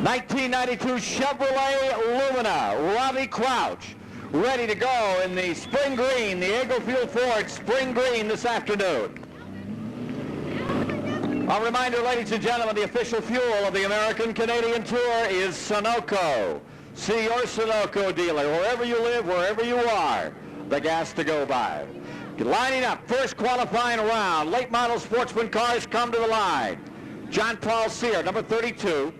1992 Chevrolet Lumina, Robbie Crouch, ready to go in the spring green, the Egglefield Ford spring green this afternoon. A reminder, ladies and gentlemen, the official fuel of the American-Canadian Tour is Sunoco. See your Sunoco dealer, wherever you live, wherever you are, the gas to go by. Lining up, first qualifying round, late model sportsman cars come to the line. John Paul Sear, number 32.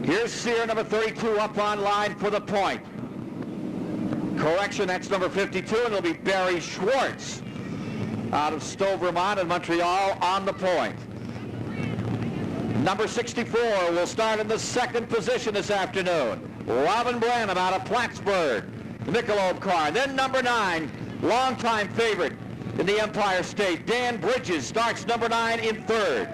Here's Sear, number 32, up on line for the point. Correction, that's number 52, and it'll be Barry Schwartz out of Stowe, Vermont, and Montreal on the point. Number 64 will start in the second position this afternoon. Robin Branham out of Plattsburgh, the Michelob car. Then number 9, longtime favorite in the Empire State, Dan Bridges, starts number 9 in third.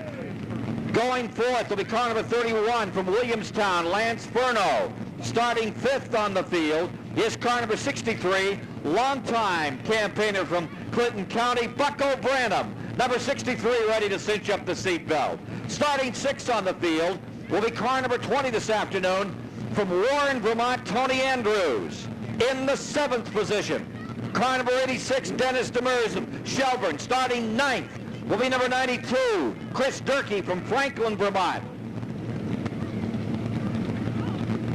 Going fourth will be car number 31 from Williamstown, Lance Furno. Starting fifth on the field is car number 63, longtime campaigner from Clinton County, Bucko Branham. Number 63 ready to cinch up the seatbelt. Starting sixth on the field will be car number 20 this afternoon from Warren, Vermont, Tony Andrews. In the seventh position, car number 86, Dennis Demers of Shelburne. Starting ninth will be number 92, Chris Durkee from Franklin, Vermont.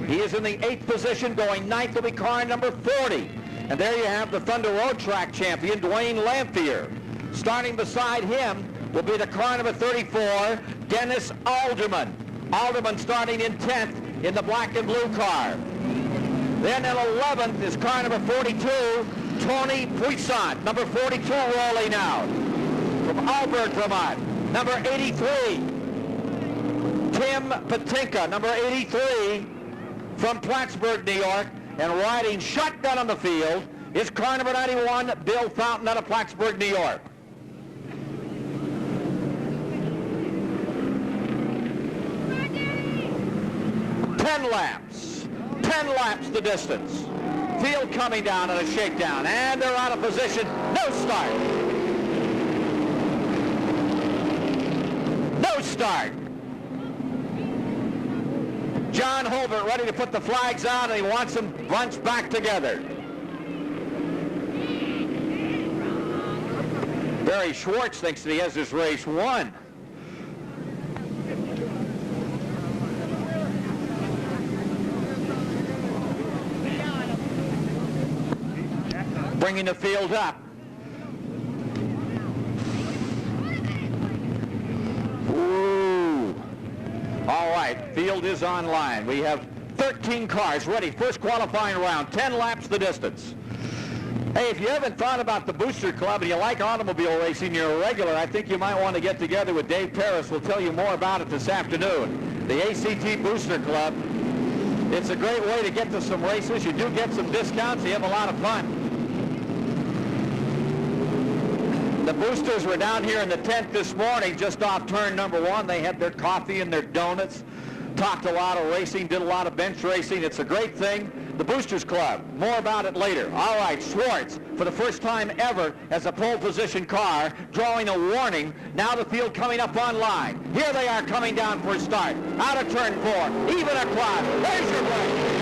He is in the 8th position. Going ninth will be car number 40. And there you have the Thunder Road Track champion, Dwayne Lamphere. Starting beside him will be the car number 34, Dennis Alderman. Alderman starting in 10th in the black and blue car. Then in 11th is car number 42, Tony Puissant. Number 42 rolling out from Alberg, Vermont. Number 83, Tim Patinka. Number 83 from Plattsburgh, New York. And riding shotgun on the field is car number 91, Bill Fountain out of Plattsburgh, New York. Ten laps the distance. Field coming down on a shakedown, and they're out of position. No start. No start. John Holbert ready to put the flags out, and he wants them bunched back together. Barry Schwartz thinks that he has this race won. Bringing the field up. Ooh. All right, field is online. We have 13 cars ready. First qualifying round, 10 laps the distance. Hey, if you haven't thought about the Booster Club and you like automobile racing, you're a regular, I think you might want to get together with Dave Paris. We'll tell you more about it this afternoon. The ACT Booster Club. It's a great way to get to some races. You do get some discounts. You have a lot of fun. The Boosters were down here in the tent this morning, just off turn number 1. They had their coffee and their donuts, talked a lot of racing, did a lot of bench racing. It's a great thing. The Boosters Club, more about it later. All right, Schwartz, for the first time ever as a pole position car, drawing a warning. Now the field coming up on line. Here they are coming down for a start. Out of turn 4, even across. There's your break.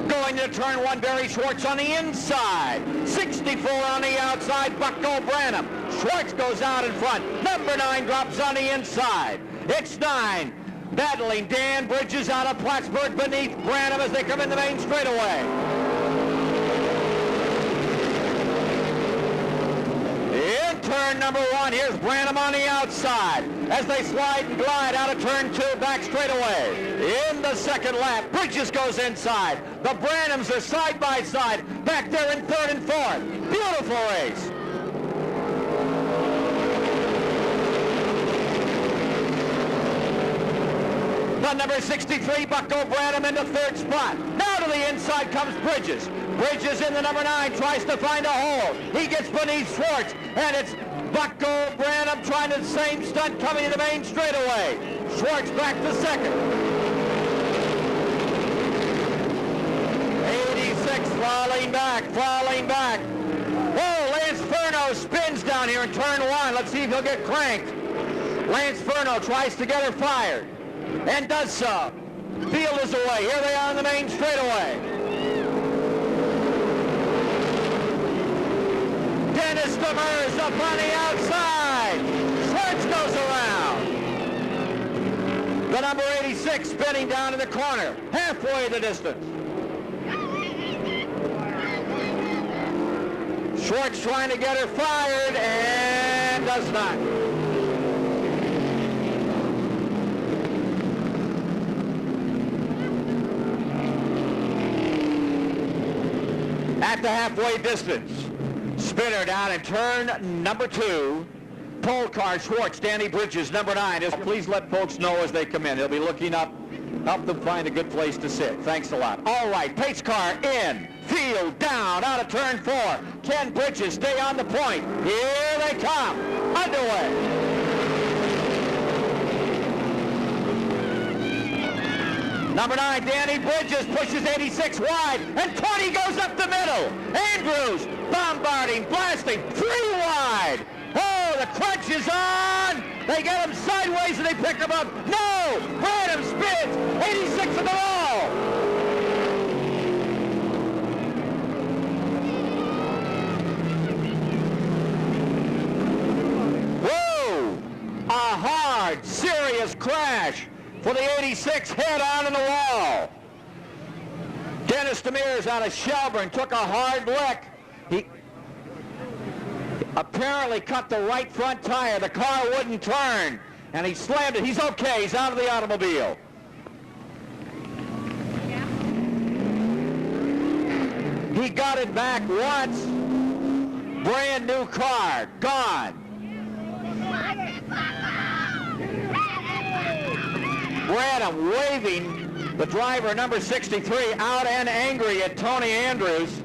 Going to turn 1, Barry Schwartz on the inside. 64 on the outside, Bucko Branham. Schwartz goes out in front. Number 9 drops on the inside. It's 9. Battling Dan Bridges out of Plattsburgh beneath Branham as they come in the main straightaway. In turn number 1, here's Branham on the outside as they slide and glide out of turn 2 back straightaway. In the second lap, Bridges goes inside. The Branhams are side by side back there in third and fourth. Beautiful race. The number 63, Bucko Branham, into third spot. Now to the inside comes Bridges. Bridges in the number 9 tries to find a hole. He gets beneath Schwartz, and it's Bucko Branham trying the same stunt coming to the main straightaway. Schwartz back to second. 86 falling back. Oh, Lance Furno spins down here in turn 1. Let's see if he'll get cranked. Lance Furno tries to get her fired and does so. Field is away. Here they are on the main straightaway. Dennis Demers up on the outside. Schwartz goes around. The number 86 spinning down in the corner, halfway the distance. Schwartz trying to get her fired and does not. At the halfway distance, spinner down in turn number 2. Pole car, Schwartz, Danny Bridges, number 9. Please let folks know as they come in. They'll be looking up, help them find a good place to sit. Thanks a lot. All right, pace car in, field down, out of turn 4. Ken Bridges, stay on the point. Here they come, underway. Number 9, Danny Bridges pushes 86 wide, and 20 goes up the middle. Andrews bombarding, blasting, 3 wide. Oh, the crunch is on. They get him sideways and they pick him up. No! Branham spins. 86 in the wall. Whoa! A hard, serious crash for the 86 head on in the wall. Dennis Demers out of Shelburne took a hard lick. He apparently cut the right front tire. The car wouldn't turn, and he slammed it. He's okay. He's out of the automobile. He got it back once. Brand new car. Gone. Branham waving the driver, number 63, out and angry at Tony Andrews.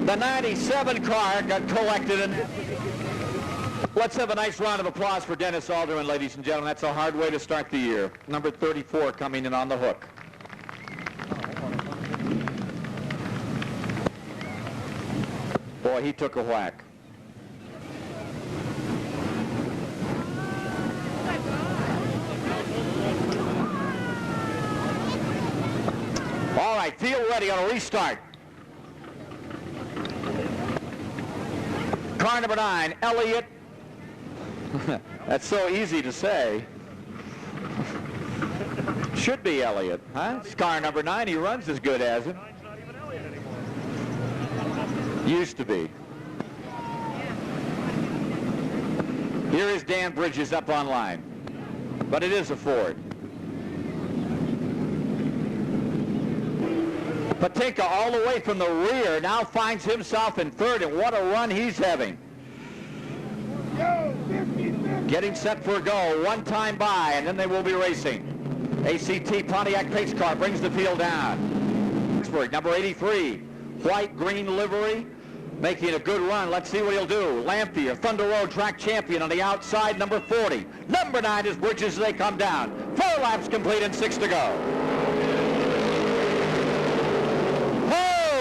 The 97 car got collected, and let's have a nice round of applause for Dennis Alderman, ladies and gentlemen. That's a hard way to start the year. Number 34 coming in on the hook. Boy, he took a whack. All right, field ready on a restart. Car number 9, Elliott. That's so easy to say. Should be Elliott, huh? It's car number 9. He runs as good as it. Used to be. Here is Dan Bridges up on line. But it is a Ford. Patinka all the way from the rear now finds himself in 3rd, and what a run he's having. Getting set for a go, one time by, and then they will be racing. ACT Pontiac pace car brings the field down. Plattsburgh, number 83, white green livery, making a good run. Let's see what he'll do. Lamphere, Thunder Road track champion on the outside, number 40. Number 9 is Bridges as they come down. 4 laps complete and 6 to go.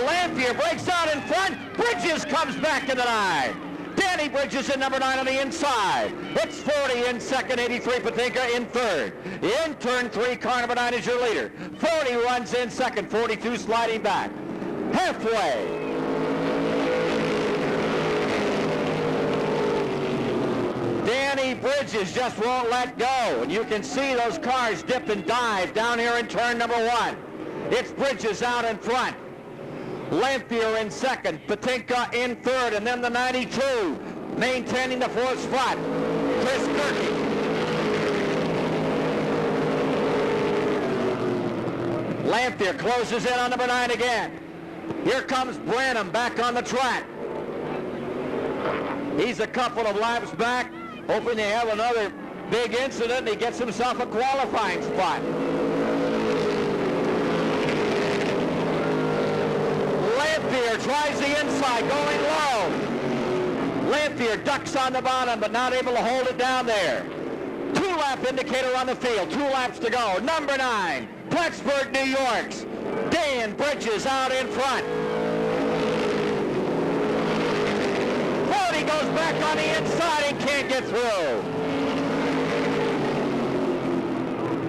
Lamphere breaks out in front. Bridges comes back in the 9. Danny Bridges in number 9 on the inside. It's 40 in 2nd, 83 Patinka in 3rd. In turn 3, car number 9 is your leader. 40 runs in 2nd, 42 sliding back. Halfway. Danny Bridges just won't let go. And you can see those cars dip and dive down here in turn number 1. It's Bridges out in front. Lamphere in 2nd, Patinka in 3rd, and then the 92 maintaining the 4th spot. Chris Gerke. Lamphere closes in on number 9 again. Here comes Branham back on the track. He's a couple of laps back, hoping they have another big incident, and he gets himself a qualifying spot. Lamphere tries the inside, going low. Lamphere ducks on the bottom, but not able to hold it down there. 2-lap indicator on the field, 2 laps to go. Number 9, Plattsburgh, New York's Dan Bridges out in front. 40 goes goes back on the inside and can't get through.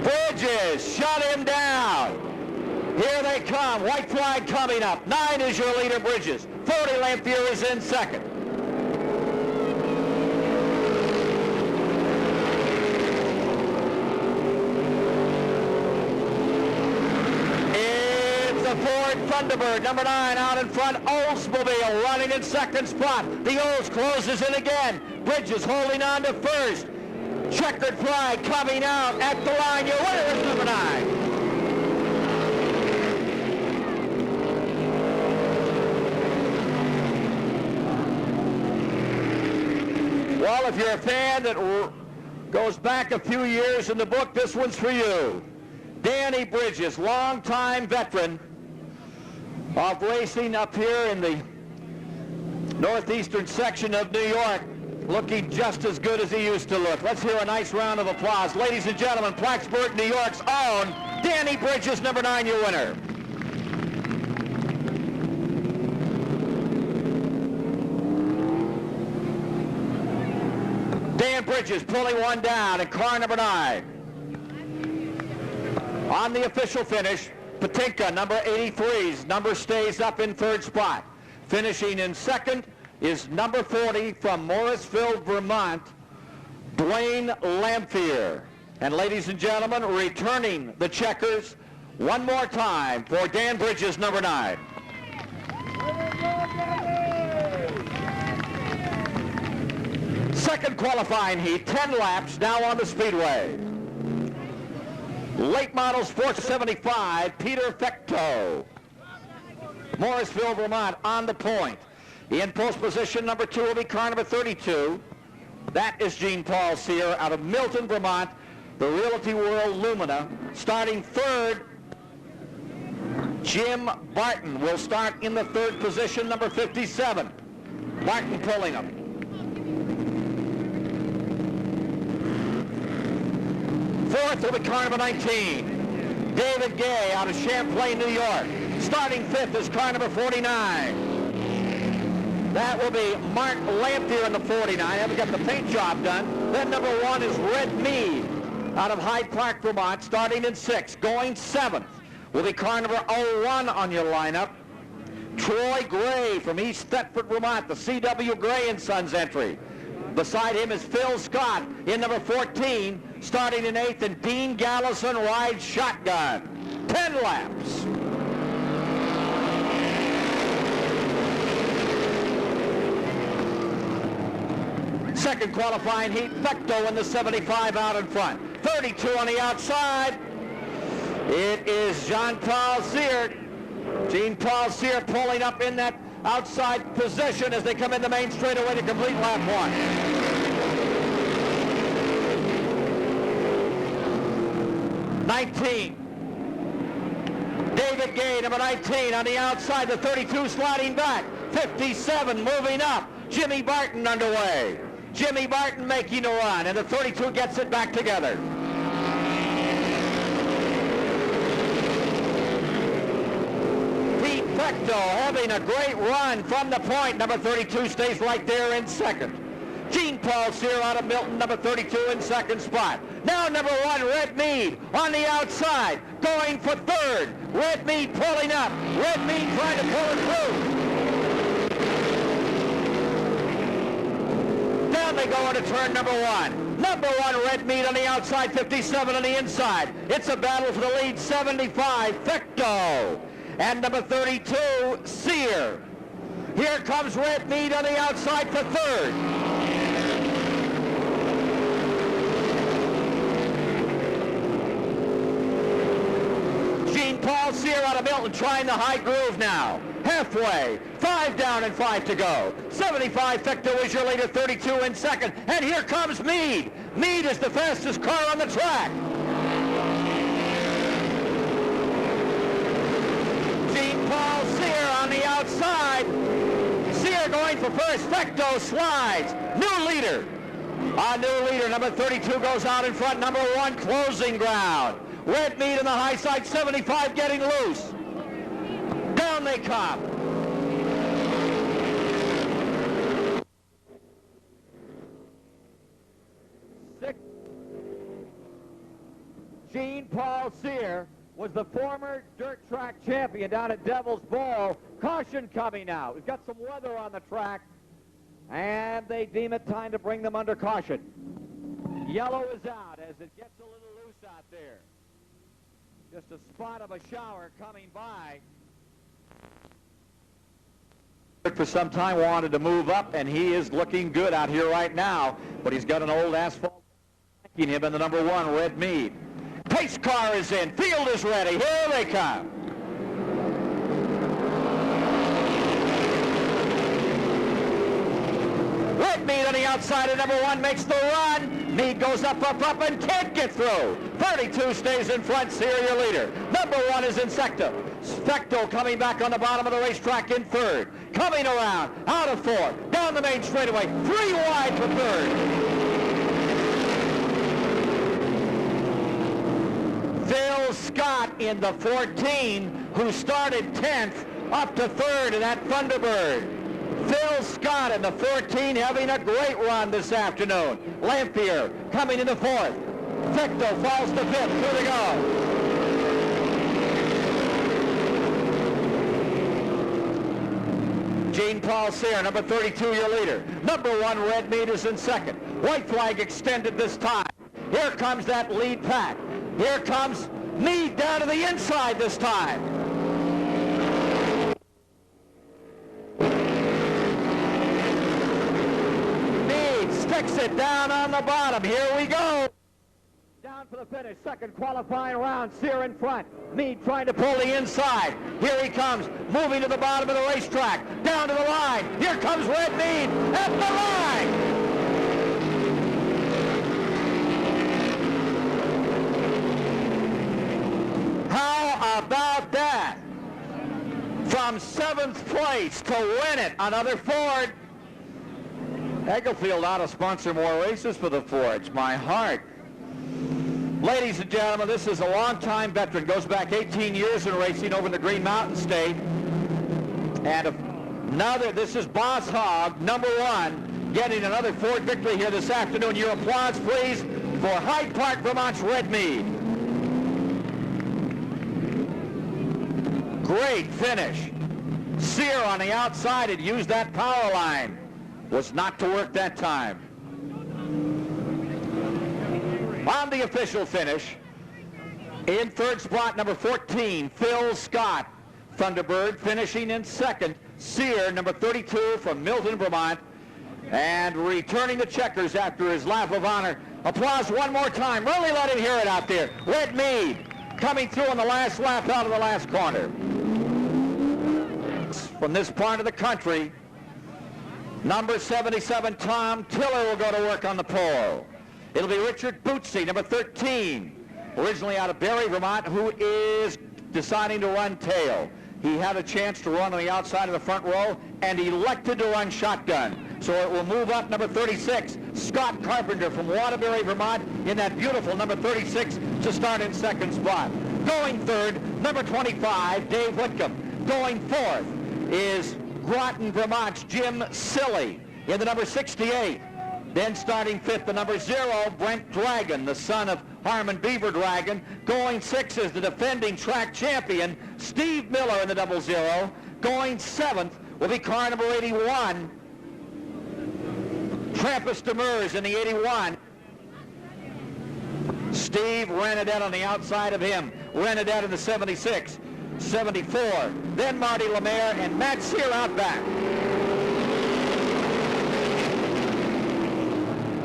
Bridges shut him down. Here they come. White flag coming up. 9 is your leader, Bridges. 40 Lamphere is in second. It's the Ford Thunderbird, number 9 out in front. Oldsmobile running in second spot. The Olds closes in again. Bridges holding on to first. Checkered flag coming out at the line. Your winner is number 9. Well, if you're a fan that goes back a few years in the book, this one's for you. Danny Bridges, longtime veteran of racing up here in the northeastern section of New York, looking just as good as he used to look. Let's hear a nice round of applause. Ladies and gentlemen, Plattsburgh, New York's own Danny Bridges, number 9, your winner. Dan Bridges pulling one down at car number 9. On the official finish, Patinka, number 83's number stays up in third spot. Finishing in second is number 40 from Morrisville, Vermont, Dwayne Lamphere. And ladies and gentlemen, returning the checkers one more time for Dan Bridges, number 9. Second qualifying heat, 10 laps now on the speedway. Late model Sports 75, Peter Fecto. Morrisville, Vermont on the point. In post position, number 2 will be car number 32. That is Gene Paul Sear out of Milton, Vermont, the Realty World Lumina. Starting third, Jim Barton will start in the third position, number 57. Barton pulling him. Fourth will be car number 19. David Gay out of Champlain, New York. Starting fifth is car number 49. That will be Mark Lamphere in the 49. Haven't got the paint job done. Then number 1 is Red Mead out of Hyde Park, Vermont, starting in 6th. Going 7th will be car number 01 on your lineup. Troy Gray from East Thetford, Vermont, the C.W. Gray & Sons entry. Beside him is Phil Scott in number 14, starting in 8th, and Dean Gallison rides shotgun. 10 laps. Second qualifying heat, Fecto in the 75 out in front. 32 on the outside. It is Jean-Paul Sear. Jean-Paul Sear pulling up in that outside position as they come in the main straightaway to complete lap 1. David Gay, number 19 on the outside, the 32 sliding back. 57 moving up. Jimmy Barton underway. Jimmy Barton making a run, and the 32 gets it back together. Pete Fecto having a great run from the point. Number 32 stays right there in second. Gene Paul Sear out of Milton, number 32 in second spot. Now number 1, Red Mead on the outside, going for third. Red Mead pulling up. Red Mead trying to pull it through. Down they go into turn number 1. Number 1, Red Mead on the outside, 57 on the inside. It's a battle for the lead, 75, Fecto. And number 32, Sear. Here comes Red Mead on the outside for third. Gene Paul Sear out of Milton trying the high groove now. Halfway, 5 down and 5 to go. 75, Fecto is your leader, 32 in second. And here comes Mead. Mead is the fastest car on the track. Gene Paul Sear on the outside. Sear going for first. Fecto slides. New leader. Our new leader, number 32, goes out in front. Number 1, closing ground. Red Mead on the high side, 75 getting loose. Down they come. Gene Paul Sear was the former dirt track champion down at Devil's Bowl. Caution coming now. We've got some weather on the track, and they deem it time to bring them under caution. Yellow is out as it gets a little loose out there. Just a spot of a shower coming by. For some time wanted to move up, and he is looking good out here right now, but he's got an old asphalt backing him in the number 1, Red Mead. Pace car is in. Field is ready. Here they come. Red Mead on the outside of number 1 makes the run. Mead goes up, and can't get through. 32 stays in front. Sear, your leader. Number 1 is Insecta. Specto coming back on the bottom of the racetrack in 3rd. Coming around, out of 4, down the main straightaway, 3 wide for 3rd. Phil Scott in the 14, who started 10th, up to 3rd in that Thunderbird. Phil Scott in the 14 having a great run this afternoon. Lampier coming in the 4th. Victo falls to 5th. Here we go. Gene Paul Sear, number 32, your leader. Number 1, Red Mead, is in 2nd. White flag extended this time. Here comes that lead pack. Here comes Mead down to the inside this time. Mead sticks it down on the bottom. Here we go. Down for the finish. 2nd qualifying round. Sear in front. Mead trying to pull the inside. Here he comes. Moving to the bottom of the racetrack. Down to the line. Here comes Red Mead at the line. How about that? From 7th place to win it, another Ford. Egglefield ought to sponsor more races for the Fords. My heart. Ladies and gentlemen, this is a long-time veteran. Goes back 18 years in racing over in the Green Mountain State. And another, this is Boss Hogg, number 1, getting another Ford victory here this afternoon. Your applause, please, for Hyde Park, Vermont's Red Mead. Great finish. Sear on the outside had used that power line. Was not to work that time. On the official finish, in 3rd spot, number 14, Phil Scott, Thunderbird, finishing in 2nd. Sear, number 32, from Milton, Vermont, and returning the checkers after his lap of honor. Applause one more time. Really let him hear it out there. Red Mead coming through on the last lap out of the last corner. From this part of the country, number 77, Tom Tiller, will go to work on the pole. It'll be Richard Bootsy, number 13, originally out of Barry, Vermont, who is deciding to run tail. He had a chance to run on the outside of the front row and elected to run shotgun. So it will move up number 36, Scott Carpenter from Waterbury, Vermont, in that beautiful number 36 to start in 2nd spot. Going 3rd, number 25, Dave Whitcomb. Going 4th is Groton, Vermont's Jim Silly in the number 68. Then starting 5th, the number 0, Brent Dragon, the son of Harmon Beaver Dragon. Going 6th is the defending track champion, Steve Miller in the 00. Going 7th will be car number 81, Trappist Demers in the 81. Steve Renadette on the outside of him. Renadette in the 76, 74. Then Marty Lemaire and Matt Sear out back.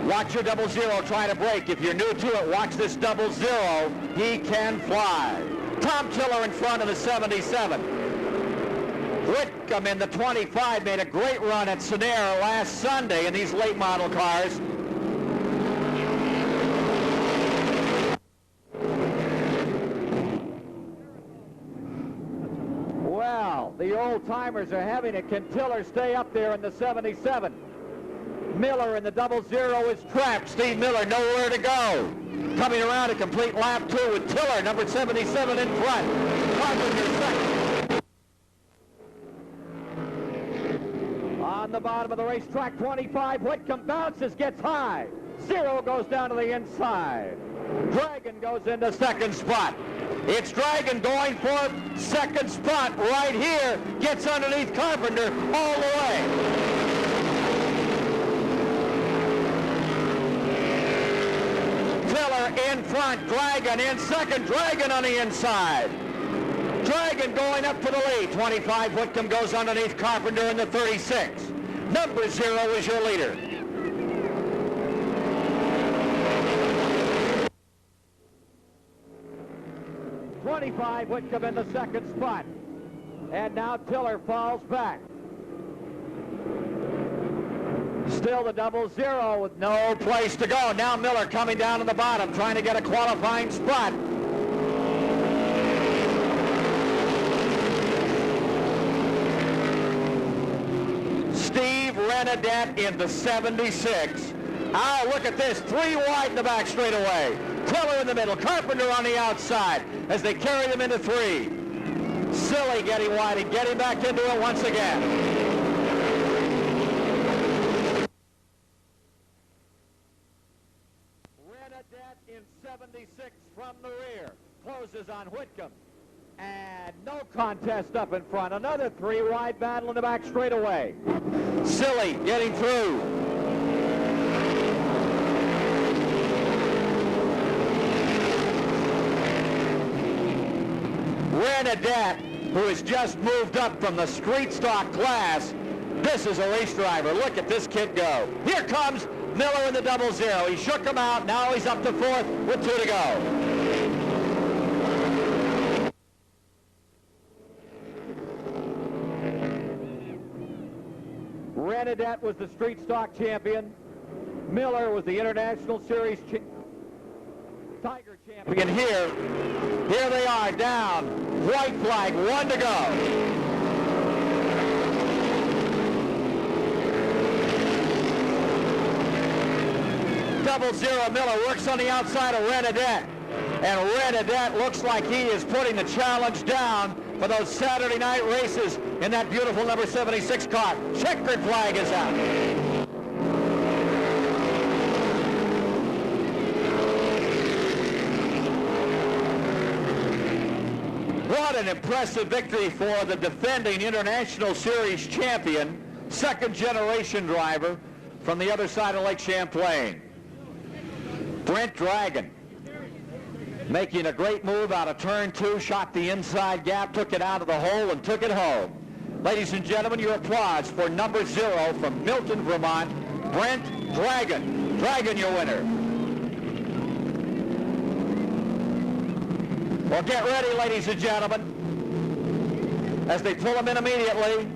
Watch your 00 try to break. If you're new to it, watch this 00. He can fly. Tom Tiller in front of the 77. Whitcomb in the 25 made a great run at Sonera last Sunday in these late model cars. Well, the old-timers are having it. Can Tiller stay up there in the 77? Miller in the 00 is trapped. Steve Miller nowhere to go. Coming around a complete lap 2 with Tiller, number 77, in front. Carpenter second. On the bottom of the racetrack, 25, Whitcomb bounces, gets high. 0 goes down to the inside. Dragon goes into second spot. It's Dragon going for second spot right here. Gets underneath Carpenter all the way. Tiller in front, Dragon in second, Dragon on the inside. Dragon going up for the lead. 25, Whitcomb goes underneath Carpenter in the 36. Number 0 is your leader. Whitcomb in the second spot. And now Tiller falls back. Still the 00 with no place to go. Now Miller coming down to the bottom, trying to get a qualifying spot. Steve Renadette in the 76. Oh, look at this. 3 wide in the back straightaway. Tiller in the middle, Carpenter on the outside as they carry them into 3. Silly getting wide and getting back into it once again. Renadette in 76 from the rear. Closes on Whitcomb. And no contest up in front. Another 3 wide battle in the back straightaway. Silly getting through. Renadette, who has just moved up from the street stock class. This is a race driver. Look at this kid go. Here comes Miller in the 00. He shook him out. Now he's up to 4th with 2 to go. Renadette was the street stock champion. Miller was the International Series Tiger champion. Here they are down. White flag, 1 to go. Double 0 Miller works on the outside of Renadette. And Renadette looks like he is putting the challenge down for those Saturday night races in that beautiful number 76 car. Checkered flag is out. What an impressive victory for the defending International Series champion, second-generation driver from the other side of Lake Champlain. Brent Dragon making a great move out of turn 2, shot the inside gap, took it out of the hole, and took it home. Ladies and gentlemen, your applause for number 0 from Milton, Vermont, Brent Dragon. Dragon, your winner. Well, get ready, ladies and gentlemen, as they pull them in immediately,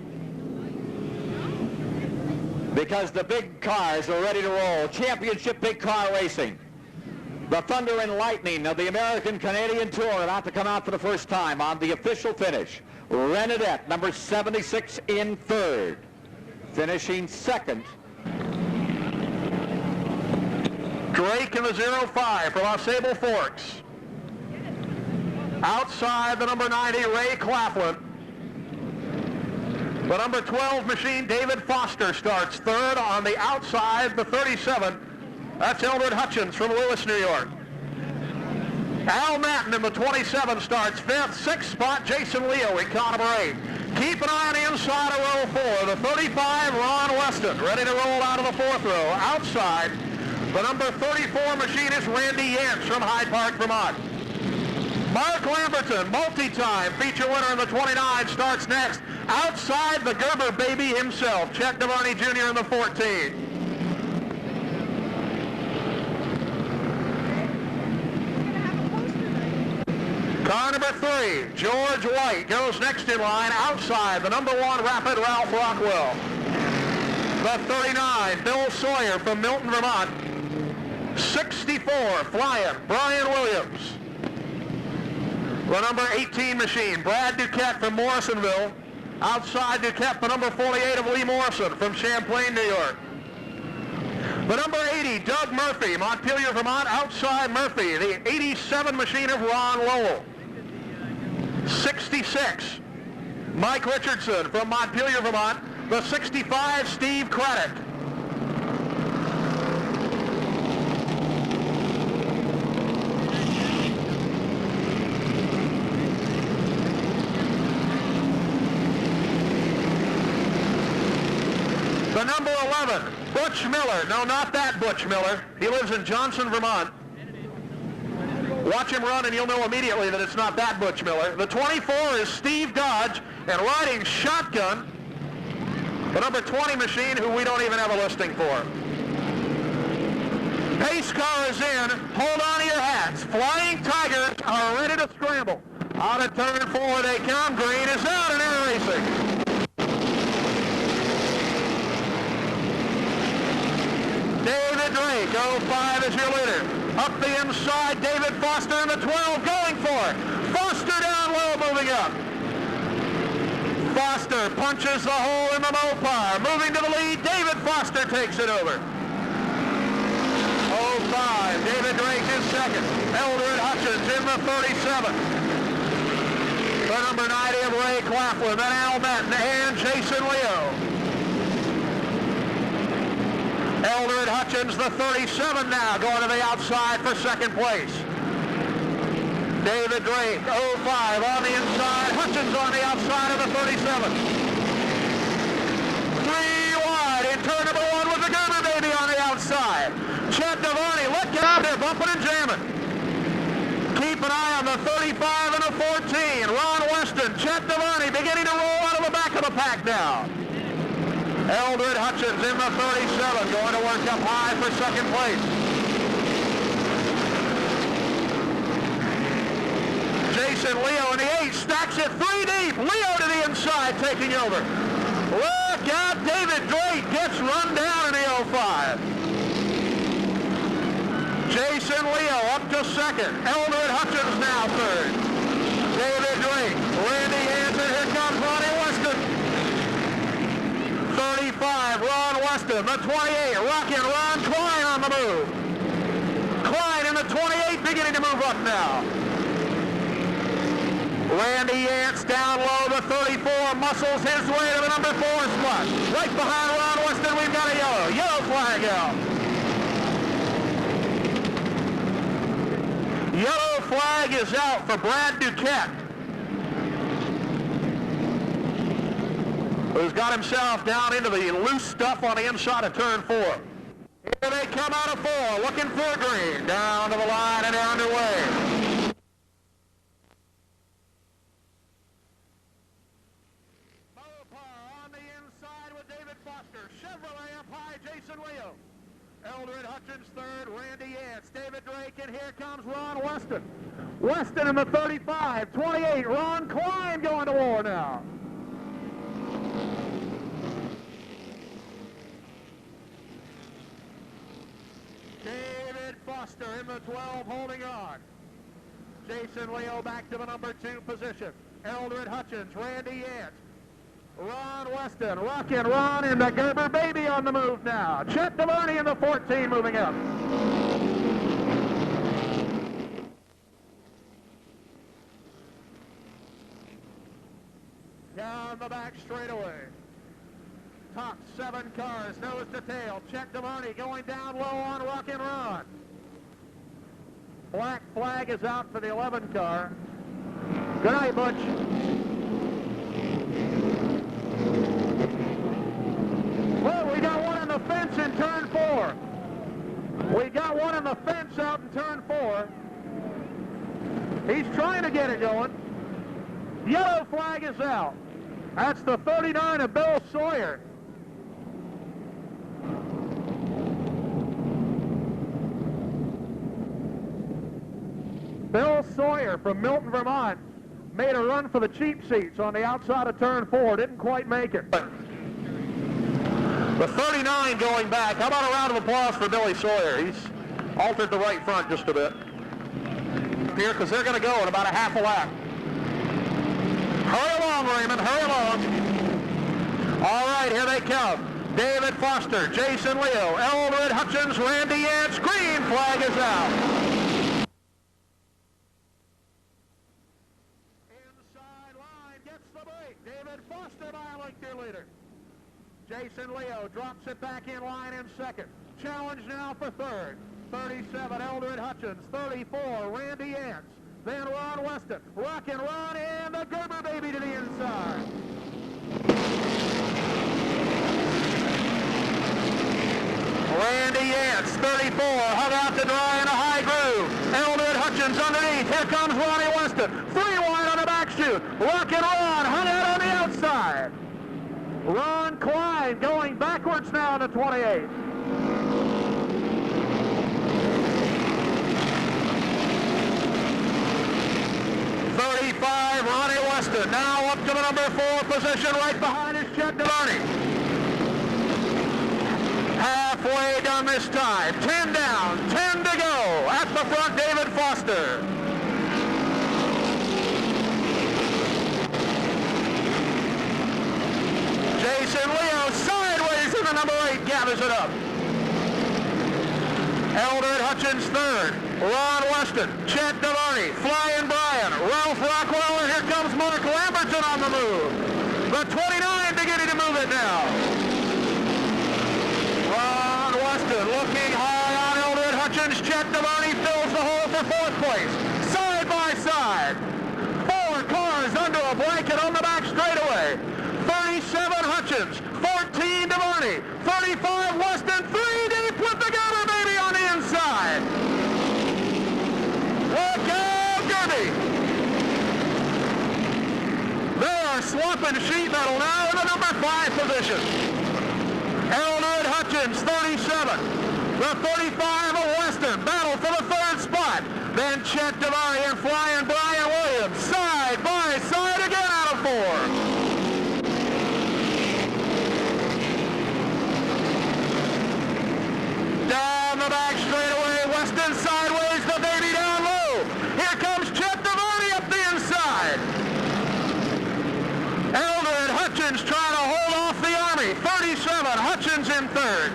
because the big cars are ready to roll. Championship big car racing. The Thunder and Lightning of the American-Canadian Tour about to come out for the first time on the official finish. Renadette, number 76 in 3rd. Finishing 2nd. Drake in the 05 for Los Sable Forks. Outside the number 90, Ray Claflin. The number 12 machine, David Foster, starts 3rd. On the outside, the 37. That's Eldred Hutchins from Lewis, New York. Al Matten in the 27 starts 5th. 6th spot, Jason Leo in car number 8. Keep an eye on the inside of row 4. The 35, Ron Weston, ready to roll out of the 4th row. Outside, the number 34 machine is Randy Yance from Hyde Park, Vermont. Mark Lamberton, multi-time feature winner in the 29, starts next. Outside, the Gerber baby himself, Chet Devarney Jr. in the 14. Car number 3, George White, goes next in line. Outside, the number 1, Rapid Ralph Rockwell. The 39, Bill Sawyer from Milton, Vermont. 64, flying, Brian Williams. The number 18 machine, Brad Duquette from Morrisonville. Outside Duquette, the number 48 of Lee Morrison from Champlain, New York. The number 80, Doug Murphy, Montpelier, Vermont. Outside Murphy, the 87 machine of Ron Lowell. 66, Mike Richardson from Montpelier, Vermont. The 65, Steve Craddock. 27, Butch Miller. No, not that Butch Miller. He lives in Johnson, Vermont. Watch him run and you'll know immediately that it's not that Butch Miller. The 24 is Steve Dodge, and riding shotgun, the number 20 machine, who we don't even have a listing for. Pace car is in. Hold on to your hats. Flying Tigers are ready to scramble. Out of turn 4 they come. Green is out in Air Racing. David Drake, 05 is your leader. Up the inside, David Foster in the 12 going for it. Foster down low, moving up. Foster punches the hole in the Mopar. Moving to the lead, David Foster takes it over. 05, David Drake is second. Eldred Hutchins in the 37. The number 90 of Ray Claflin, then Al Matten and Jason Leo. Eldred Hutchins, the 37 now, going to the outside for second place. David Drake, 05 on the inside. Hutchins on the outside of the 37. 3 wide in turn number 1 with the Gerber baby on the outside. Chet Devaney, look out there, bumping and jamming. Keep an eye on the 35 and the 14. Ron Weston, Chet Devaney beginning to roll out of the back of the pack now. Eldred Hutchins in the 37, going to work up high for second place. Jason Leo in the 8 stacks it 3 deep. Leo to the inside, taking over. Look out, David Drake gets run down in the 05. Jason Leo up to second. Eldred Hutchins now third. David Drake, Randy Hansen, here comes Ronnie Weston. 35, Ron Weston, the 28, Rockin' Ron Klein on the move. Klein in the 28 beginning to move up now. Randy Yance down low, the 34, muscles his way to the number 4 spot. Right behind Ron Weston, we've got a yellow flag out. Yellow flag is out for Brad Duquette, who's got himself down into the loose stuff on the inside of turn 4. Here they come out of 4, looking for green. Down to the line and they're underway. Mopar on the inside with David Foster. Chevrolet up high, Jason Leo. Eldred Hutchins third, Randy Yance, David Drake, and here comes Ron Weston. Weston in the 35, 28, Ron Klein going to war now. David Foster in the 12 holding on. Jason Leo back to the number 2 position. Eldred Hutchins, Randy Yance. Ron Weston, Rockin' Ron and the Gerber baby on the move now. Chet Devaney in the 14 moving up. Down the back straightaway. Top 7 cars, nose to tail. Chet Devaney going down low on Rockin' Ron. Black flag is out for the 11 car. Good night, Butch. Well, we got one on the fence in turn 4. We got one on the fence out in turn 4. He's trying to get it going. Yellow flag is out. That's the 39 of Bill Sawyer. Bill Sawyer from Milton, Vermont, made a run for the cheap seats on the outside of turn 4. Didn't quite make it. The 39 going back. How about a round of applause for Billy Sawyer? He's altered the right front just a bit here because they're going to go in about a half a lap. Hurry along, Raymond. Hurry along. All right, here they come. David Foster, Jason Leo, Eldred Hutchins, Randy Yance. Green flag is out. Inside line gets the break. David Foster by a length your leader. Jason Leo drops it back in line in second. Challenge now for third. 37, Eldred Hutchins. 34, Randy Yance. Then Ron Weston. Rockin' Ron and the Gerber baby to the inside. advance. 34, hung out to dry in a high groove. Eldred Hutchins underneath. Here comes Ronnie Weston. 3 wide on the back chute. Rockin' Ron, hung out on the outside. Ron Klein going backwards now to 28. Ronnie Weston now up to the number 4 position, right behind is Chet Devarney. Halfway done this time. 10 down, 10 to go. At the front, David Foster. Jason Leo sideways in the number 8, gathers it up. Eldred Hutchins third. Ron Weston, Chet Devarney, Flying Brian, Ralph Rockwell, and here comes Mark Lamberton on the move. The 29 beginning to move it now. Ron Weston looking high on Eldred Hutchins. Chet Devarney fills the hole for 4th place. Side by side. 4 cars under a blanket on the back straightaway. 37 Hutchins, 14 Devarney, 35 Weston, 3 deep with the gutter baby on the inside. Look out, Derby. They are swapping sheet metal now in the number 5 position. Eldred Hutchins, 37. The 35 of Weston, battle for the 3rd spot. Then Chet Devarney and Flying Brian Williams, side by side again out of 4. Down the back straightaway, Weston sideways, the baby down low. Here comes Chet Devarney up the inside. Eldred Hutchins trying to hold off the Army. 37, Hutchins in 3rd.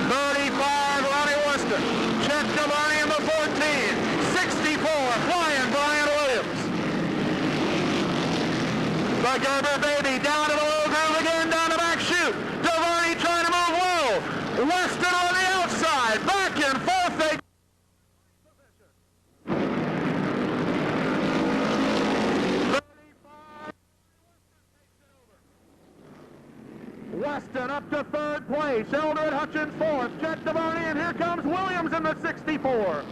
35, Ronnie Weston. Chet Devarney in the 14. 64, Flying Brian Williams. The Gerber baby down to the low groove again, down the back chute. Devarney trying to move low. Weston on the outside, back and forth they Weston up to 3rd place. Eldred Hutchins 4th. Chet Devarney, and here comes Williams in the 64.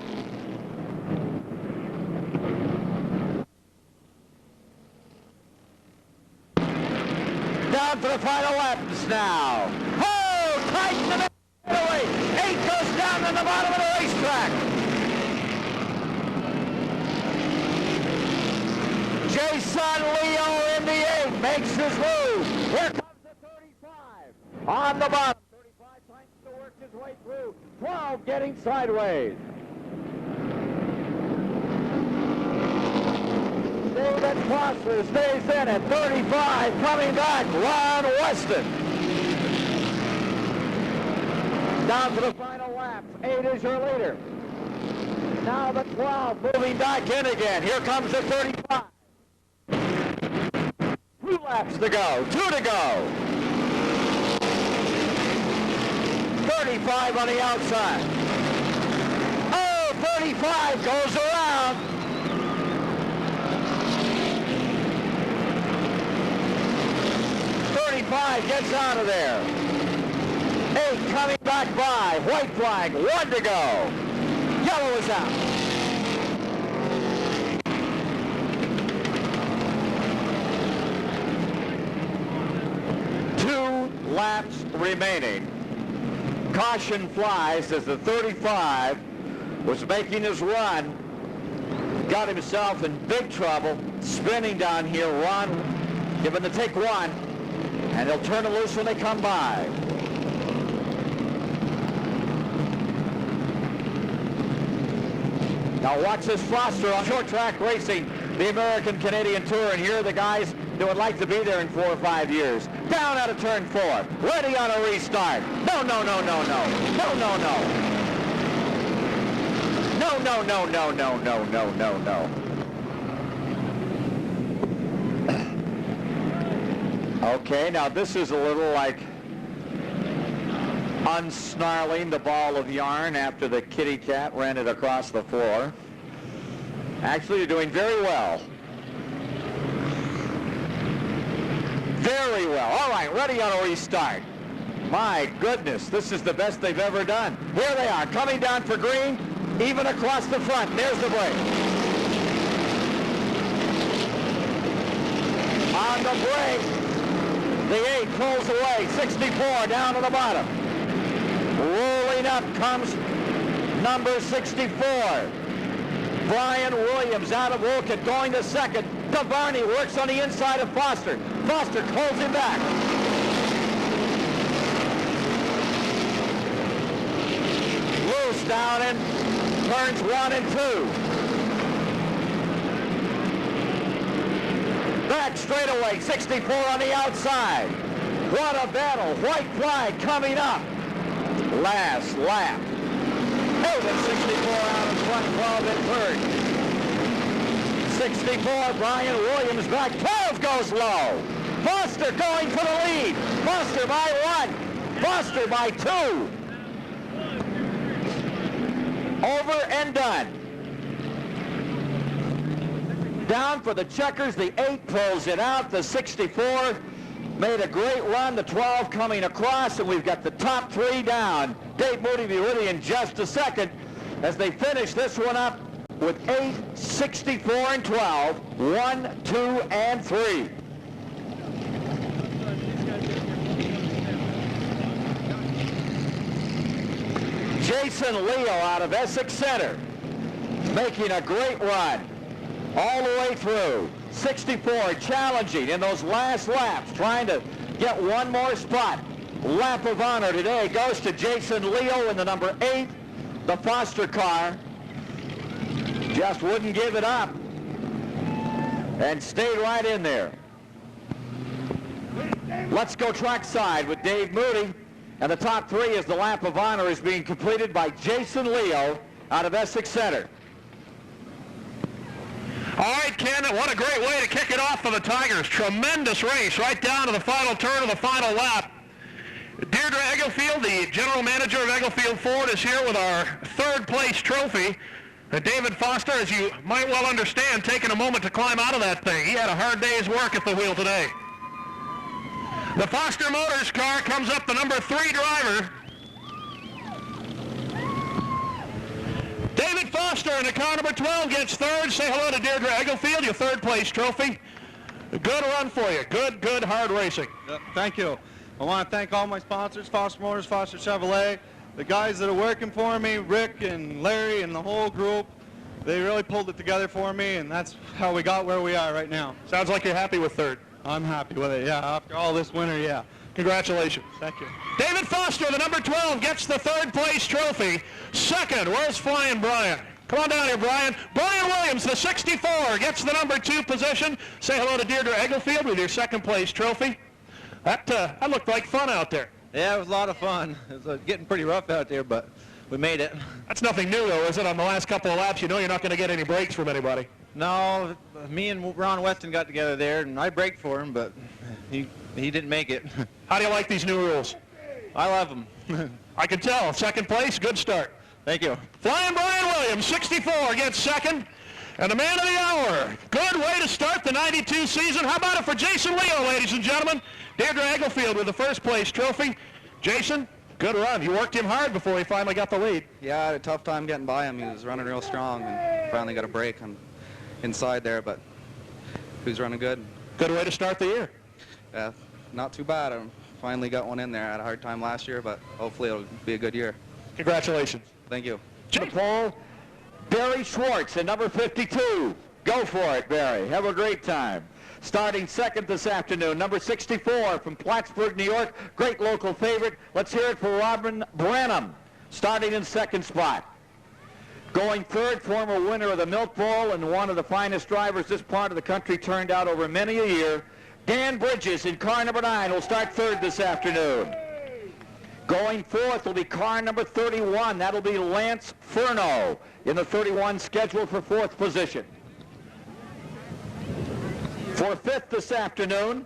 Down to the final laps now. Oh, tight to the away. 8 goes down in the bottom of the racetrack. Jason Leo in the 8 makes his move. Here comes the 35 on the bottom. 35 trying to work his way through. 12 getting sideways. David Foster stays in at 35. Coming back, Ron Weston. Down to the final laps. 8 is your leader. Now the 12 moving back in again. Here comes the 35. 2 laps to go. 2 to go. 35 on the outside. Oh, 35 goes around. 35 gets out of there. 8 coming back by. White flag, 1 to go. Yellow is out. Two laps remaining. Caution flies as the 35 was making his run. Got himself in big trouble. Spinning down here. Ron given the take 1. And they'll turn it loose when they come by. Now watch this Foster on short track racing, the American Canadian Tour, and here are the guys that would like to be there in 4 or 5 years. Down out of turn 4, ready on a restart. No, no, no, no, no, no, no, no. No, no, no, no, no, no, no, no, no. Okay, now this is a little like unsnarling the ball of yarn after the kitty cat ran it across the floor. Actually, you're doing very well. Very well. All right, ready on a restart. My goodness, this is the best they've ever done. Here they are, coming down for green, even across the front. There's the break. On the break, the 8 pulls away, 64 down to the bottom. Rolling up comes number 64. Brian Williams out of Wolcott going to second. Tavarni works on the inside of Foster. Foster holds him back. Loose down in turns 1 and 2. Back straightaway, 64 on the outside. What a battle. White flag coming up. Last lap. David 64 out in front, 12 in third. 64, Brian Williams back. 12 goes low. Foster going for the lead. Foster by 1. Foster by 2. Over and done. Down for the checkers. The 8 pulls it out. The 64 made a great run. The 12 coming across, and we've got the top 3 down. Dave Moody will be with you in just a second as they finish this one up with 8, 64, and 12, 1, 2, and 3. Jason Leo out of Essex Center making a great run all the way through. 64 challenging in those last laps, trying to get one more spot. Lap of honor today goes to Jason Leo in the number 8, the Foster car. Just wouldn't give it up and stayed right in there. Let's go trackside with Dave Moody. And the top 3 as the lap of honor is being completed by Jason Leo out of Essex Center. All right, Ken, what a great way to kick it off for the Tigers. Tremendous race right down to the final turn of the final lap. Deirdre Egglefield, the general manager of Egglefield Ford, is here with our 3rd place trophy. David Foster, as you might well understand, taking a moment to climb out of that thing. He had a hard day's work at the wheel today. The Foster Motors car comes up the number 3 driver. David Foster in the car number 12 gets 3rd. Say hello to Deirdre Egglefield, your 3rd place trophy. A good run for you. Good, hard racing. Thank you. I want to thank all my sponsors, Foster Motors, Foster Chevrolet, the guys that are working for me, Rick and Larry and the whole group. They really pulled it together for me, and that's how we got where we are right now. Sounds like you're happy with 3rd. I'm happy with it, yeah. After all this winter, yeah. Congratulations. Thank you. David Foster, the number 12, gets the 3rd place trophy. 2nd, where's Flying Brian? Come on down here, Brian. Brian Williams, the 64, gets the number 2 position. Say hello to Deirdre Egglefield with your 2nd place trophy. That looked like fun out there. Yeah, it was a lot of fun. It was getting pretty rough out there, but we made it. That's nothing new, though, is it? On the last couple of laps, you know you're not going to get any breaks from anybody. No, me and Ron Weston got together there, and I braked for him, but he didn't make it. How do you like these new rules? I love them. I can tell. 2nd place, good start. Thank you. Flying Brian Williams, 64, gets 2nd. And the man of the hour. Good way to start the 92 season. How about it for Jason Leo, ladies and gentlemen? Deirdre Egglefield with the 1st place trophy. Jason, good run. You worked him hard before he finally got the lead. Yeah, I had a tough time getting by him. He was running real strong and finally got a break on inside there, but he was running good. Good way to start the year. Yeah, not too bad. I finally got one in there. I had a hard time last year, but hopefully it'll be a good year. Congratulations. Thank you. The pole, Barry Schwartz at number 52. Go for it, Barry. Have a great time. Starting 2nd this afternoon, number 64 from Plattsburgh, New York. Great local favorite. Let's hear it for Robin Branham, starting in 2nd spot. Going 3rd, former winner of the Milk Bowl and one of the finest drivers this part of the country turned out over many a year. Dan Bridges in car number 9 will start 3rd this afternoon. Going 4th will be car number 31. That'll be Lance Furno in the 31 scheduled for 4th position. For 5th this afternoon,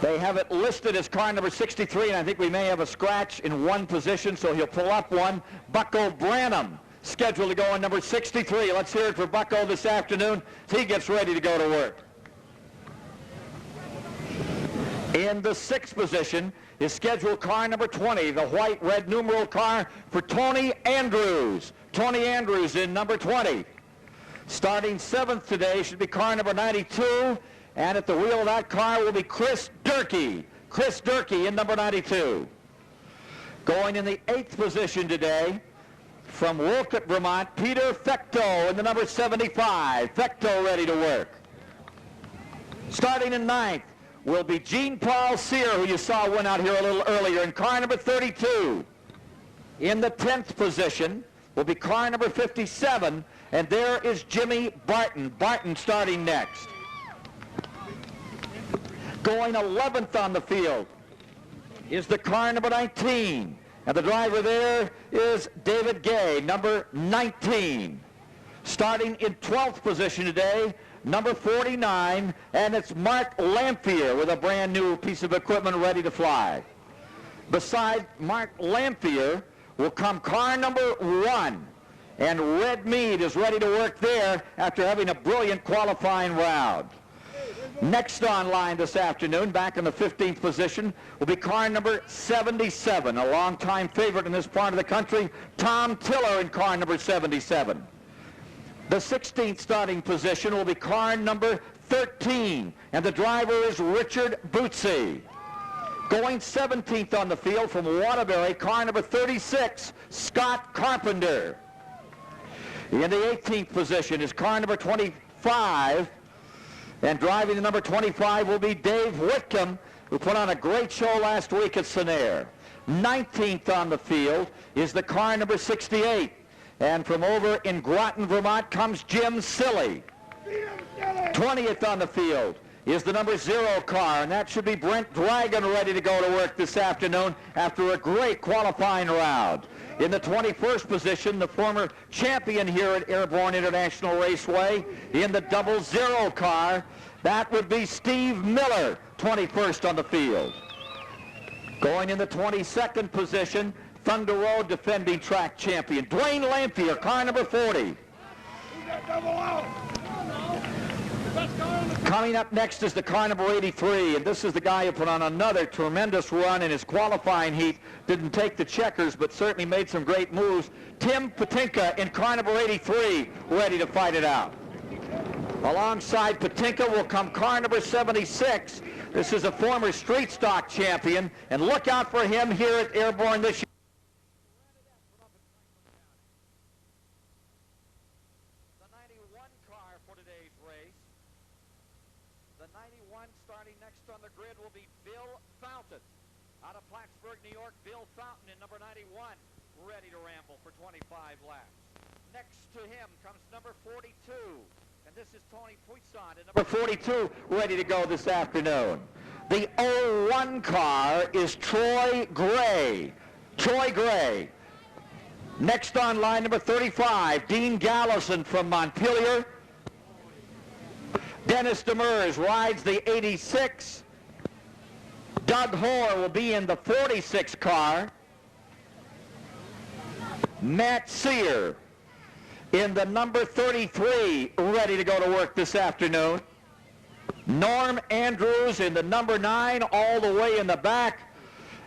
they have it listed as car number 63, and I think we may have a scratch in one position, so he'll pull up one. Bucko Branham, scheduled to go in number 63. Let's hear it for Bucko this afternoon as he gets ready to go to work. In the 6th position is scheduled car number 20, the white red numeral car for Tony Andrews. Tony Andrews in number 20. Starting 7th today should be car number 92, and at the wheel of that car will be Chris Durkee. Chris Durkee in number 92. Going in the 8th position today, from Wolcott, Vermont, Peter Fecto in the number 75. Fecto ready to work. Starting in 9th will be Jean-Paul Cyr, who you saw went out here a little earlier, in car number 32. In the 10th position will be car number 57, and there is Jimmy Barton. Barton starting next. Going 11th on the field is the car number 19. And the driver there is David Gay, number 19. Starting in 12th position today, number 49, and it's Mark Lamphere with a brand new piece of equipment ready to fly. Beside Mark Lamphere will come car number 1, and Red Mead is ready to work there after having a brilliant qualifying round. Next on line this afternoon, back in the 15th position, will be car number 77, a longtime favorite in this part of the country, Tom Tiller in car number 77. The 16th starting position will be car number 13, and the driver is Richard Bootsy. Going 17th on the field from Waterbury, car number 36, Scott Carpenter. In the 18th position is car number 25, and driving the number 25 will be Dave Whitcomb, who put on a great show last week at Senair. 19th on the field is the car number 68. And from over in Groton, Vermont, comes Jim Silly. 20th on the field is the number 0 car, and that should be Brent Dragon ready to go to work this afternoon after a great qualifying round. In the 21st position, the former champion here at Airborne International Raceway in the 00 car, that would be Steve Miller, 21st on the field. Going in the 22nd position, Thunder Road defending track champion, Dwayne Lamphere, car number 40. Coming up next is the car number 83, and this is the guy who put on another tremendous run in his qualifying heat. Didn't take the checkers, but certainly made some great moves. Tim Patinka in car number 83, ready to fight it out. Alongside Patinka will come car number 76. This is a former street stock champion, and look out for him here at Airborne this year. The 91 car for today's race. The 91 starting next on the grid will be Bill Fountain. Out of Plattsburgh, New York, Bill Fountain in number 91, ready to ramble for 25 laps. Next to him comes number 42. And this is Tony Puissant at number 42, ready to go this afternoon. The 01 car is Troy Gray. Troy Gray. Next on line, number 35, Dean Gallison from Montpelier. Dennis Demers rides the 86. Doug Hoare will be in the 46 car. Matt Sear in the number 33, ready to go to work this afternoon. Norm Andrews in the number 9, all the way in the back.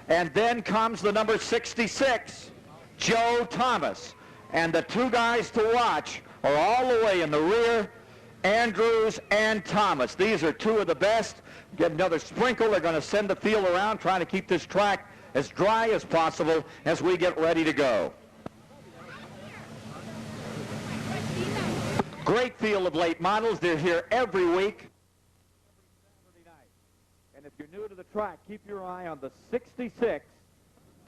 And then comes the number 66, Joe Thomas. And the two guys to watch are all the way in the rear, Andrews and Thomas. These are two of the best. Get another sprinkle. They're going to send the field around, trying to keep this track as dry as possible as we get ready to go. Great field of late models. They're here every week. Every Saturday night. And if you're new to the track, keep your eye on the 66,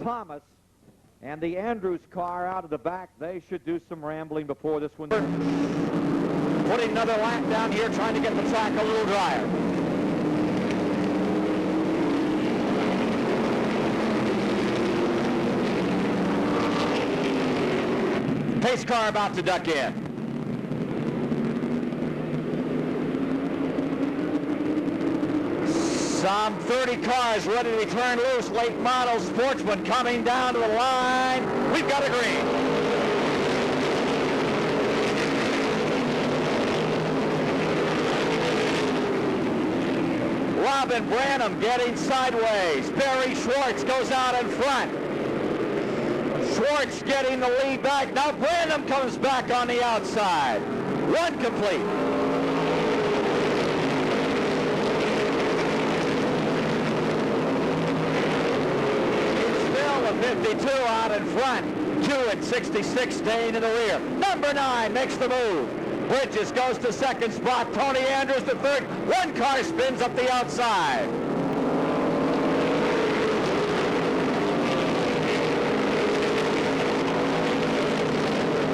Thomas, and the Andrews car out of the back. They should do some rambling before this one. Putting another lap down here, trying to get the track a little drier. Pace car about to duck in. Some 30 cars ready to be turned loose. Late model sportsman coming down to the line. We've got a green. Robin Branham getting sideways. Barry Schwartz goes out in front. Schwartz getting the lead back. Now Branham comes back on the outside. One complete. Still a 52 out in front. 2 and 66 staying in the rear. Number 9 makes the move. Bridges goes to second spot. Tony Andrews to third. One car spins up the outside.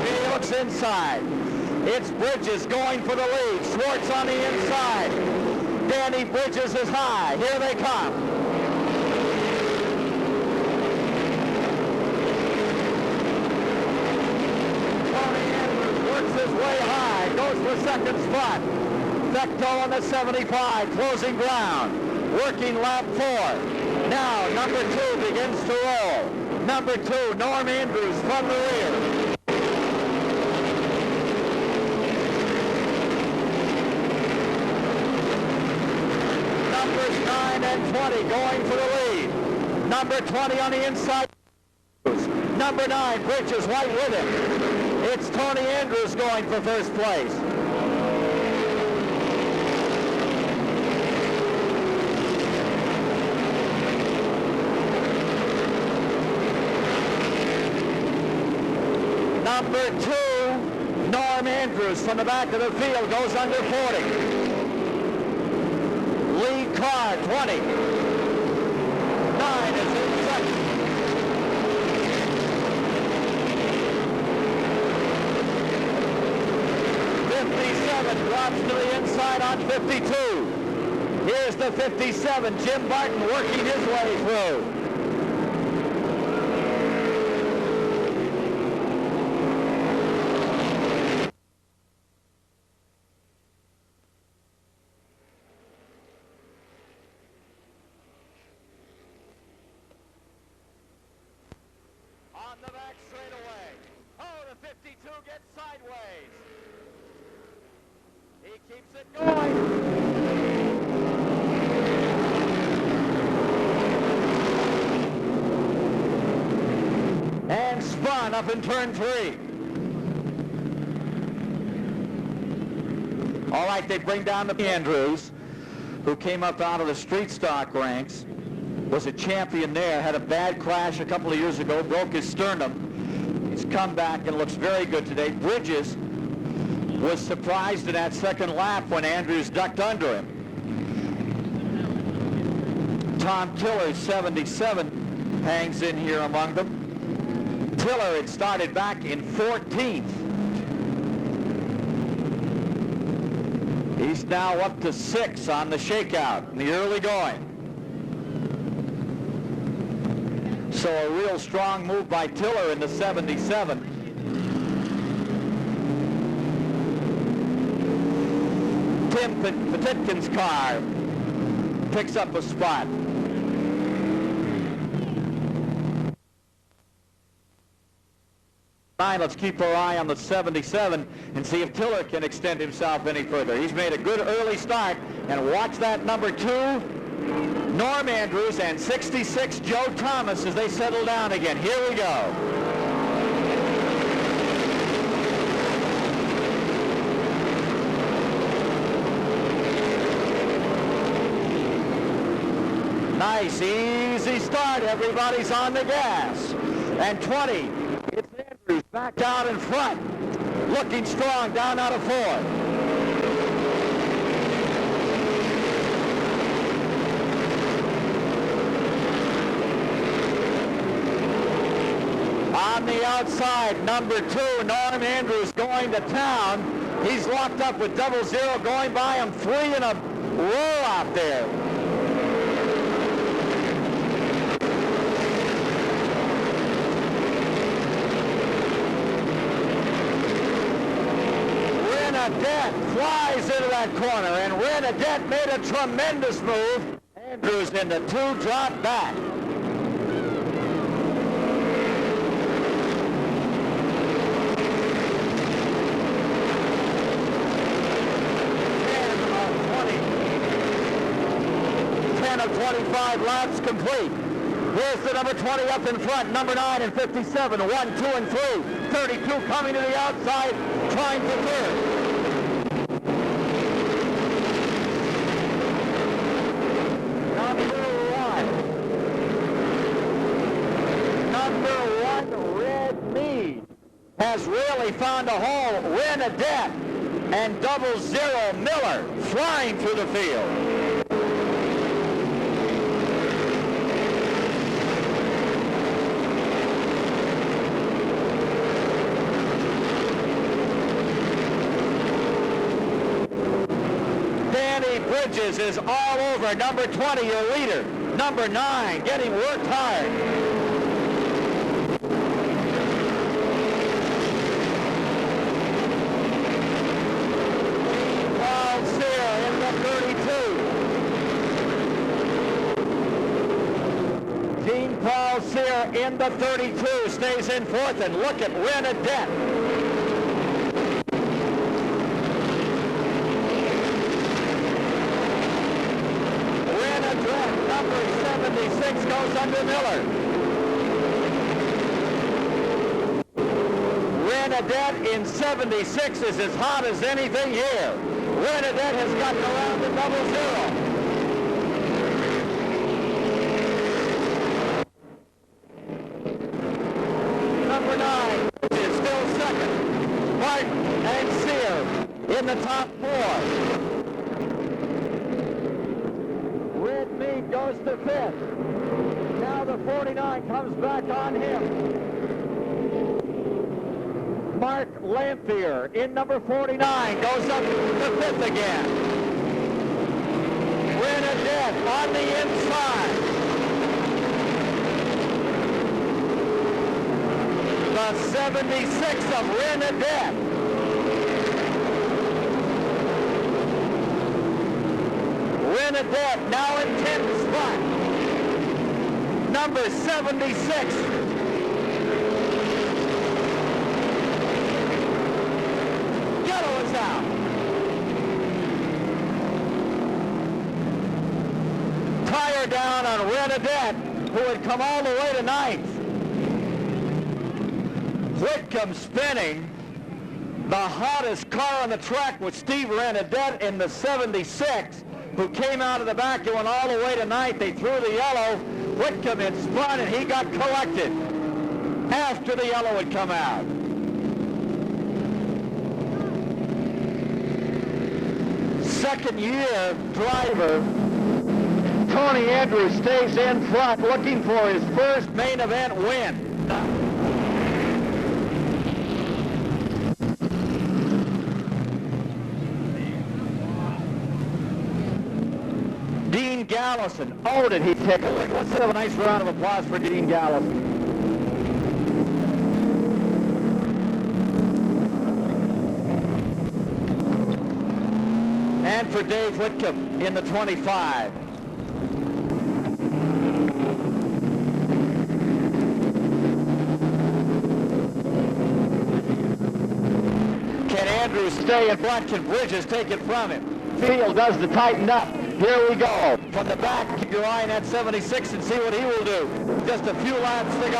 He looks inside. It's Bridges going for the lead. Schwartz on the inside. Danny Bridges is high. Here they come. His way high, goes for second spot. Vecto on the 75, closing ground, working lap 4. Now number 2 begins to roll. Number 2, Norm Andrews from the rear. Numbers 9 and 20 going for the lead. Number 20 on the inside. Number 9, Bridges right with him. It's Tony Andrews going for first place. Number 2, Norm Andrews from the back of the field goes under 40. Lead car, 20. 9 is in second. 57 drops to the inside on 52. Here's the 57, Jim Barton working his way through. On the back straightaway. Oh, the 52 gets sideways. He keeps it going. And spun up in turn 3. All right, they bring down the Andrews, who came up out of the street stock ranks, was a champion there, had a bad crash a couple of years ago, broke his sternum. He's come back and looks very good today. Bridges was surprised in that second lap when Andrews ducked under him. Tom Tiller, 77, hangs in here among them. Tiller had started back in 14th. He's now up to 6 on the shakeout in the early going. So a real strong move by Tiller in the 77. Tim Petitkin's car picks up a spot. Let's keep our eye on the 77 and see if Tiller can extend himself any further. He's made a good early start, and watch that number 2, Norm Andrews, and 66, Joe Thomas, as they settle down again. Here we go. Nice, easy start. Everybody's on the gas. And 20, it's Andrews back out in front. Looking strong down out of 4. On the outside, number 2, Norm Andrews going to town. He's locked up with 00 going by him. 3 in a row out there. Renadette flies into that corner, and Renadette made a tremendous move. Andrews into 2, drop back. 25 laps complete. Here's the number 20 up in front, number 9 and 57, 1, 2, and 3. 32 coming to the outside, trying for third. Number one, Red Mead, has really found a hole. Renadette and 00 Miller flying through the field. Bridges is all over. Number 20, your leader. Number 9, getting worked hard. Paul Sear in the 32. Gene Paul Sear in the 32 stays in fourth, and look at Renadette. Number 76 goes under Miller. Renadette in 76 is as hot as anything here. Renadette has gotten around to 00. Number 9 is still second. Martin and Sear in the top 4. Goes to fifth. Now the 49 comes back on him. Mark Lamphere in number 49 goes up to fifth again. Renadette on the inside. The 76 of Renadette. Renadette now in 10th spot. Number 76. Yellow is out. Tire down on Renadette, who had come all the way to 9th. Whitcomb spinning. The hottest car on the track was Steve Renadette in the 76. Who came out of the back and went all the way to 9th. They threw the yellow. Whitcomb had spun and he got collected after the yellow had come out. Second year driver Tony Andrews stays in front looking for his first main event win. Dean Gallison. Oh, did he take it? Let's have a nice round of applause for Dean Gallison. And for Dave Whitcomb in the 25. Can Andrews stay in front? Can Bridges take it from him? Field does the tighten up. Here we go. From the back, keep your eye on that 76 and see what he will do. Just a few laps to go.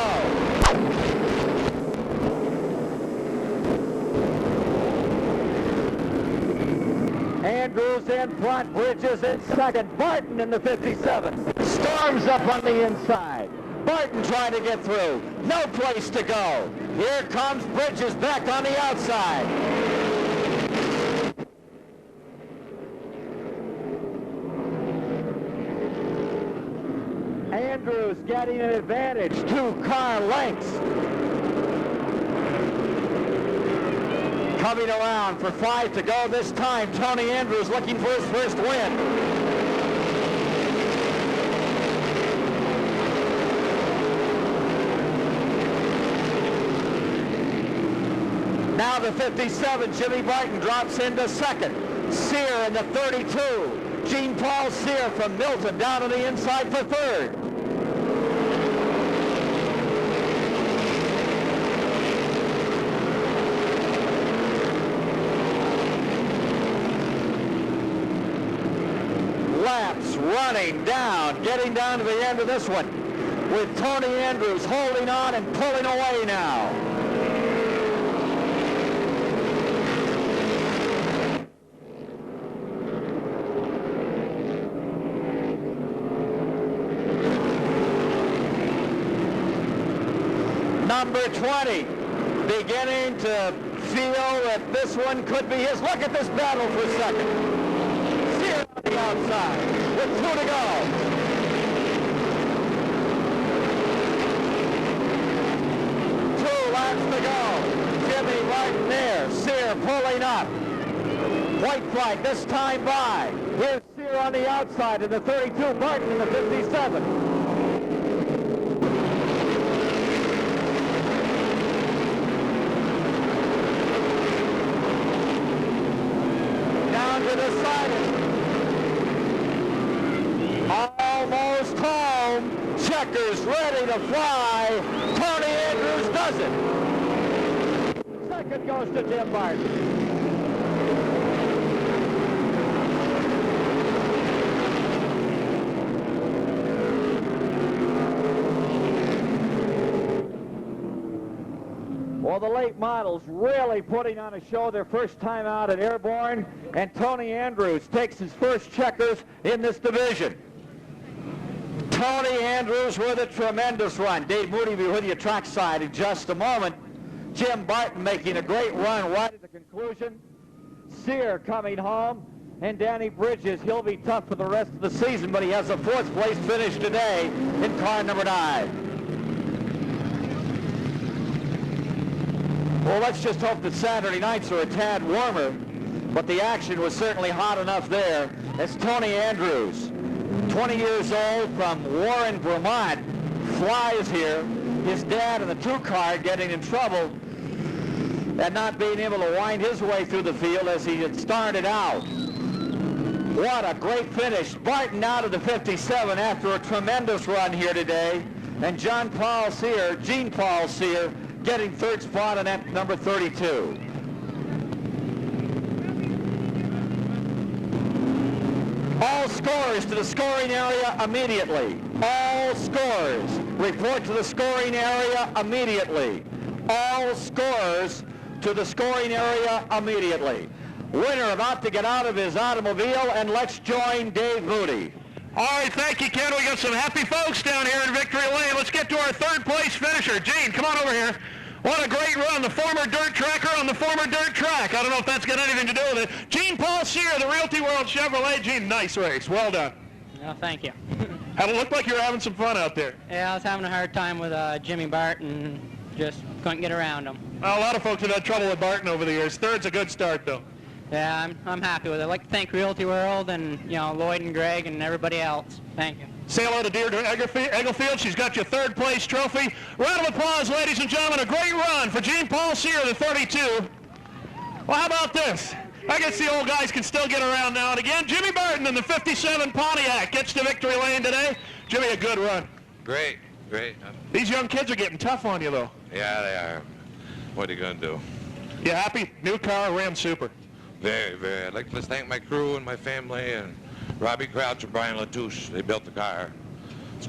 Andrews in front, Bridges in second, Barton in the 57. Storms up on the inside. Barton trying to get through. No place to go. Here comes Bridges back on the outside. Andrews getting an advantage, 2 car lengths. Coming around for 5 to go this time. Tony Andrews looking for his first win. Now the 57, Jimmy Barton drops into second. Sear in the 32. Gene Paul Sear from Milton down on the inside for third. Laps running going down, getting down to the end of this one, with Tony Andrews holding on and pulling away now. Number 20, beginning to feel that this one could be his. Look at this battle for second. Sear on the outside with 2 to go. 2 laps to go. Jimmy Martin there. Sear pulling up. White flag this time by. Here's Sear on the outside in the 32. Martin in the 57. Decided. Almost home. Checkers ready to fly. Tony Andrews does it. Second goes to Jim Martin. Well, the late models really putting on a show their first time out at Airborne, and Tony Andrews takes his first checkers in this division. Tony Andrews with a tremendous run. Dave Moody will be with you trackside in just a moment. Jim Barton making a great run right at the conclusion. Sear coming home, and Danny Bridges, he'll be tough for the rest of the season, but he has a 4th place finish today in car number 9. Well, let's just hope that Saturday nights are a tad warmer, but the action was certainly hot enough there as Tony Andrews, 20 years old from Warren, Vermont, flies here. His dad in the 2 car getting in trouble and not being able to wind his way through the field as he had started out. What a great finish. Barton out of the 57 after a tremendous run here today, and Gene Paul Sear, getting 3rd spot on that number 32. All scores to the scoring area immediately. All scores. Report to the scoring area immediately. All scores to the scoring area immediately. Winner about to get out of his automobile, and let's join Dave Moody. All right, thank you, Ken. We got some happy folks down here in Victory Lane. Let's get to our 3rd place finisher. Gene, come on over here. What a great run, the former dirt tracker on the former dirt track. I don't know if that's got anything to do with it. Gene Paul Sear, the Realty World Chevrolet. Gene, nice race. Well done. Oh, thank you. It looked like you were having some fun out there. Yeah, I was having a hard time with Jimmy Barton. Just couldn't get around him. Well, a lot of folks have had trouble with Barton over the years. 3rd's a good start, though. Yeah, I'm happy with it. I'd like to thank Realty World and, Lloyd and Greg and everybody else. Thank you. Say hello to Deirdre Egglefield. She's got your 3rd place trophy. Round of applause, ladies and gentlemen. A great run for Gene Paul Sear, the 32. Well, how about this? I guess the old guys can still get around now and again. Jimmy Barton in the 57 Pontiac gets to Victory Lane today. Jimmy, a good run. Great. These young kids are getting tough on you, though. Yeah, they are. What are you going to do? You happy? New car, ran super. Very, very. I'd like to thank my crew and my family and Robbie Crouch and Brian Latouche. They built the car.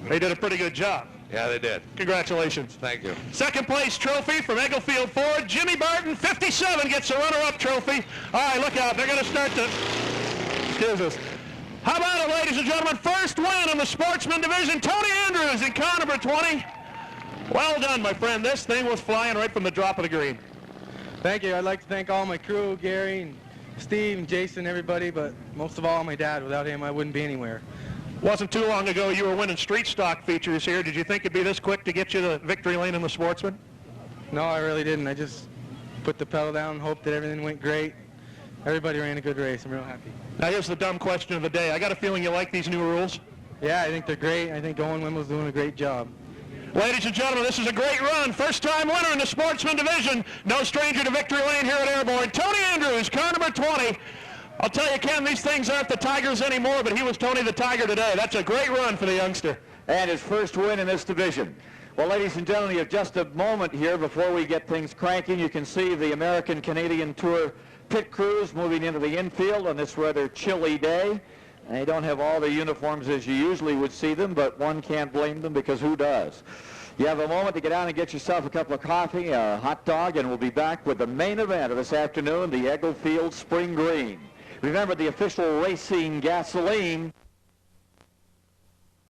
They did a pretty good job. Yeah, they did. Congratulations. Thank you. 2nd place trophy from Egglefield Ford. Jimmy Barton, 57, gets the runner-up trophy. All right, look out. They're going to start to... Excuse us. How about it, ladies and gentlemen? First win in the Sportsman Division. Tony Andrews in car number 20. Well done, my friend. This thing was flying right from the drop of the green. Thank you. I'd like to thank all my crew, Gary and Steve and Jason, everybody, but most of all my dad. Without him, I wouldn't be anywhere. Wasn't too long ago you were winning street stock features here. Did you think it'd be this quick to get you to Victory Lane in the Sportsman? No, I really didn't. I just put the pedal down and hoped that everything went great. Everybody ran a good race. I'm real happy. Now here's the dumb question of the day. I got a feeling you like these new rules. Yeah, I think they're great. I think Owen Wimble's doing a great job. Ladies and gentlemen, this is a great run. First-time winner in the Sportsman Division. No stranger to Victory Lane here at Airborne. Tony Andrews, car number 20. I'll tell you, Ken, these things aren't the Tigers anymore, but he was Tony the Tiger today. That's a great run for the youngster. And his first win in this division. Well, ladies and gentlemen, you have just a moment here before we get things cranking. You can see the American-Canadian Tour pit crews moving into the infield on this rather chilly day. They don't have all the uniforms as you usually would see them, but one can't blame them because who does? You have a moment to get out and get yourself a cup of coffee, a hot dog, and we'll be back with the main event of this afternoon, the Egglefield Spring Green. Remember, the official racing gasoline